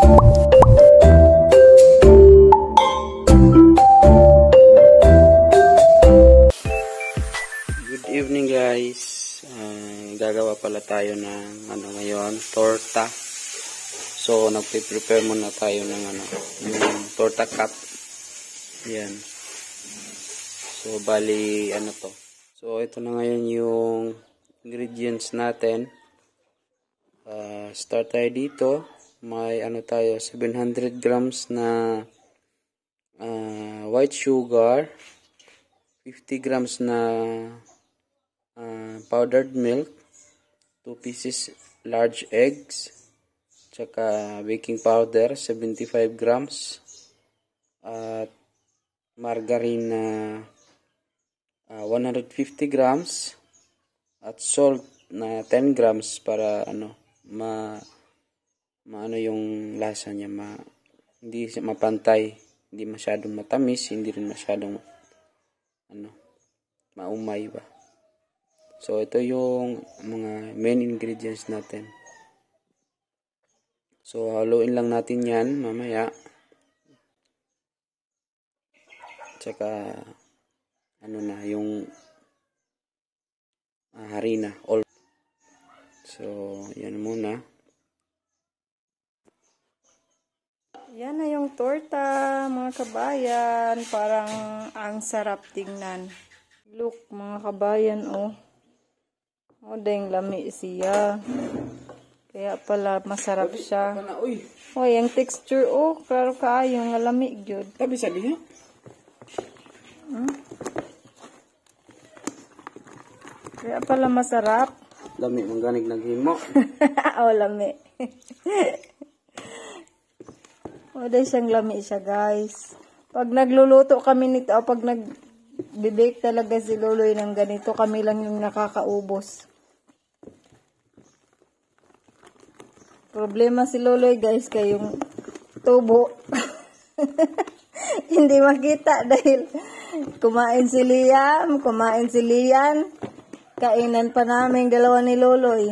Good evening guys. Gagawa pala tayo ng ngayon, torta. So nagpe-prepare muna tayo ng yung torta cup. Yan. So bali to. So ito na ngayon yung ingredients natin. Start tayo dito. May tayo 700 grams na white sugar, 50 grams na powdered milk, 2 pieces large eggs, tsaka baking powder 75 grams, at margarine na 150 grams, at salt na 10 grams para yung lasa niya hindi mapantay, hindi masyadong matamis, hindi rin masyadong maumay ba. So ito yung mga main ingredients natin. So haluin lang natin yan mamaya. Tsaka yung harina all. So yan muna. Yan na yung torta, mga kabayan. Parang ang sarap tingnan. Look, mga kabayan, oh. O, dahing lami siya. Kaya pala masarap siya. Uy, yung texture, oh. Klaro kaayo, nga lami, gyud. Tabi sa diha? Kaya pala masarap. Lami, mangganig naghimo. O, lami. O, dahil siyang lami siya, guys. Pag nagluluto kami nito, o pag nag-bake talaga si Loloy ng ganito, kami lang yung nakakaubos. Problema si Loloy, guys, kay yung tubo. Hindi makita dahil kumain si Liam, kumain si Lian. Kainan pa namin dalawa ni Loloy.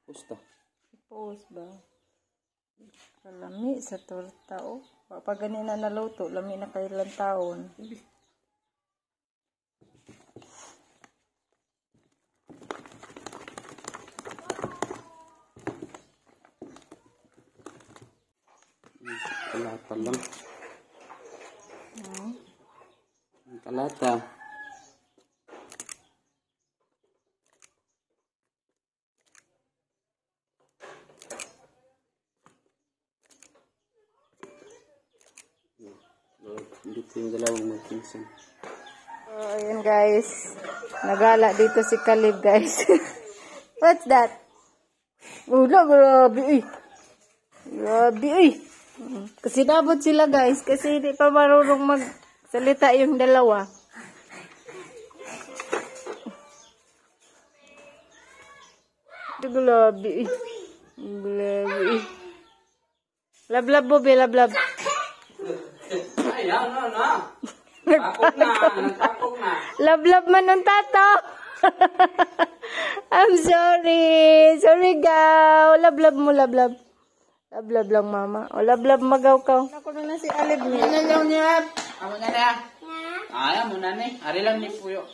Pusta. Post ba? Lami sa torta, oh. Pag ganina naluto, lami na kayo ilang taon. Kalata lang. Kalata. Dito yung dalawang magpinsan. So, ayan guys. Nagala dito si Caleb, guys. What's that? Ula, grabe, uy. Grabe, uy. Kasi nabot sila, guys. Kasi hindi pa marunong magsalita yung dalawa. Grabe, uy. Grabe, uy. Lablab mo, be, lablab. Ayan, Nagpakok na. Lablab man ng tato. I'm sorry. Sorry, gaw. Lablab mo, lablab. Lablab lang, mama. O, lablab magaw ka. Ako na si Alib niya. Ano niya? Amo na niya. Ayaw mo na ni. Ari lang ni Puyo.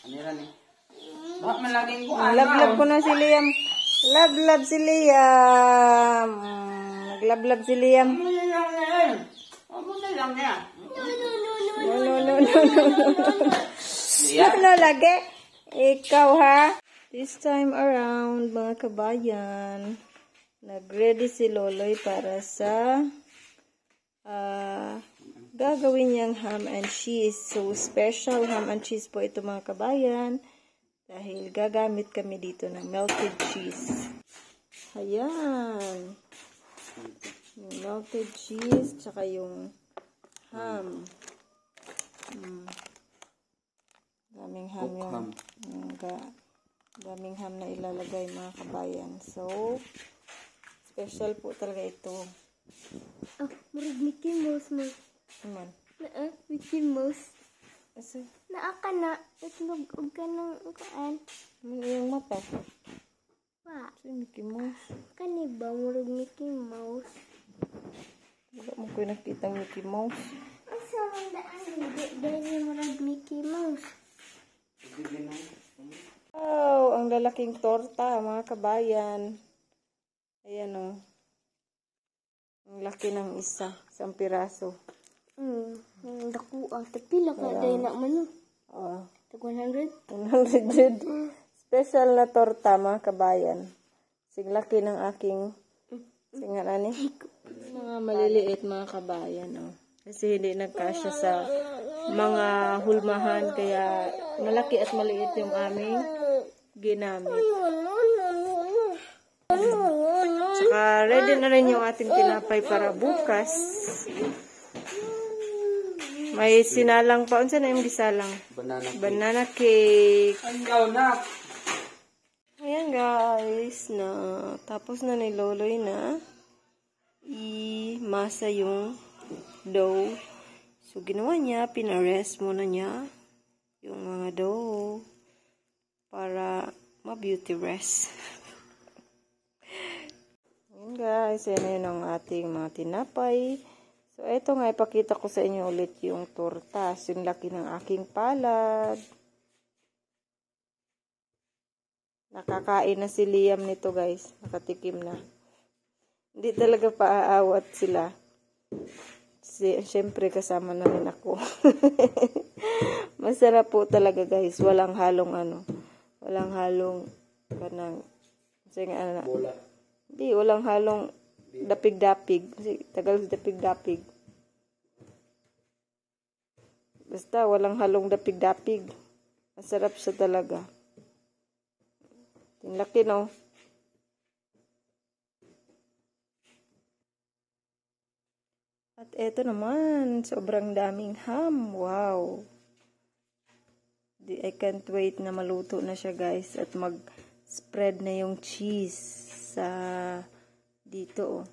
Ani ra ni. Bakit man laging ko? Lablab ko na si Liam. Lablab si Liam. Naglablab si Liam. Amo na lang niya. No, lagi. Ikaw, ha? This time around, mga kabayan, nag-ready si Loloy para sa gagawin niyang ham and cheese. So, special ham and cheese po ito, mga kabayan. Dahil gagamit kami dito ng melted cheese. Ayan. Yung melted cheese, tsaka yung ham. Daming ham yung daming ham na ilalagay, mga kabayan. So, special po talaga ito. Mickey Mouse mo. Naman. Mickey Mouse. Asa? Naaka na. Itlog ka ng ukaan. Ano yung mata? Pa. Si Mickey Mouse. Kani ba murag Mickey Mouse? Wala mo ko nakita Mickey Mouse. Asa man daan dahil murag Mickey Mouse. Wow, ang lalaking torta, mga kabayan. Ayan o. Ang laki ng isang piraso. Daku ang tapila ka dahil na man yun. Oo. Tag 100? 100 yun. Special na torta, mga kabayan. Sing laki ng aking singalan eh. Mga maliliit, mga kabayan. Oh. Kasi hindi nagkasya sa mga hulmahan. Kaya malaki at maliit yung aming ginamit. Saka ready na rin yung ating tinapay para bukas. May sinalang pa. Unsa na yung bisalang? Banana cake. Ayan guys, na tapos na ni Loloy na i-masa yung dough. So ginawa niya, pinarest muna niya yung mga dough para ma-beauty rest. Ayan guys, yan na yun ang ating mga tinapay. So eto nga, ipakita ko sa inyo ulit yung tortas, yung laki ng aking palad. Nakakain na si Liam nito guys. Nakatikim na. Hindi talaga paaawat sila. Siyempre kasama na rin ako. Masarap po talaga guys. Walang halong Walang halong kanang bola. Hindi, walang halong dapig-dapig. Tagal dapig-dapig. Basta walang halong dapig-dapig. Masarap siya talaga. Ang laki, no? At eto naman, sobrang daming ham. Wow! I can't wait na maluto na siya, guys. At mag-spread na yung cheese sa dito, oh.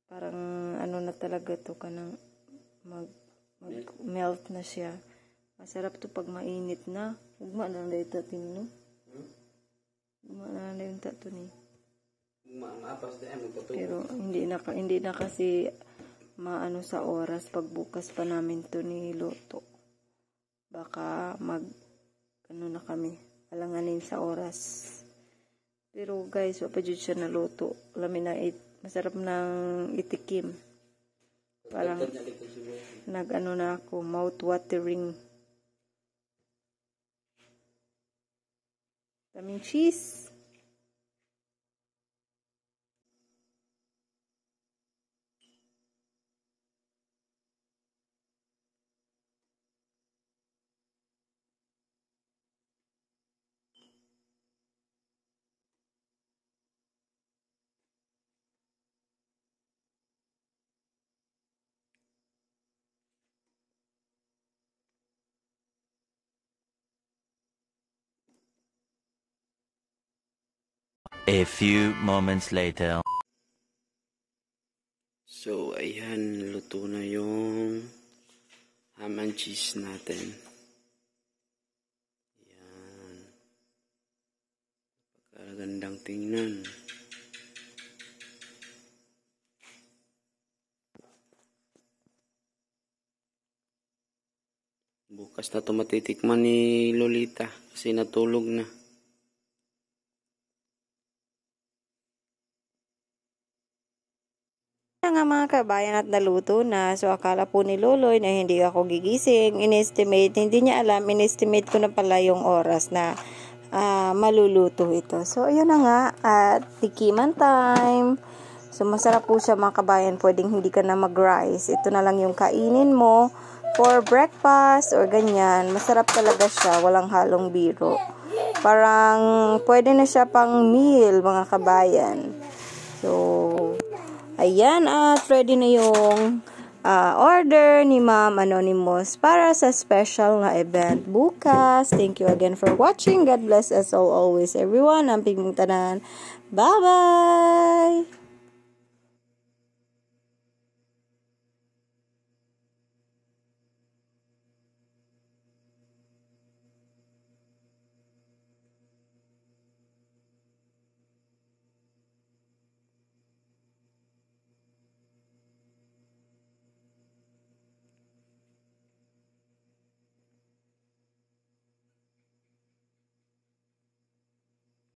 Parang ano na talaga to, kanang mag-melt na siya. Masarap to pag mainit na. Ugma na lang dito, no? Gumana na yung tato ni. Pero hindi na kasi maano sa oras pagbukas pa namin to ni Loto. Baka ano na kami, alanganin sa oras. Pero guys, wapa jud siya na luto. Lamin na masarap nang itikim. Parang nag-ano na ako, mouth watering. Daming cheese. A few moments later. So, ayan, luto na yung ham and cheese natin. Ayan. Pagkagandang tingnan. Bukas na ito matitikman ni Lolita kasi natulog na. Nga mga kabayan at naluto na. So akala po ni Loloy na hindi ako gigising. Hindi niya alam, in-estimate ko na pala yung oras na maluluto ito. So ayun na nga, at tikiman time. So masarap po siya mga kabayan. Pwedeng hindi ka na mag-rice. Ito na lang yung kainin mo for breakfast or ganyan. Masarap talaga siya, walang halong biro. Parang pwede na siya pang meal mga kabayan. So ayan, at ready na yung order ni Ma'am Anonymous para sa special na event bukas. Thank you again for watching. God bless us all always, everyone. Ang pigming tanan. Bye-bye!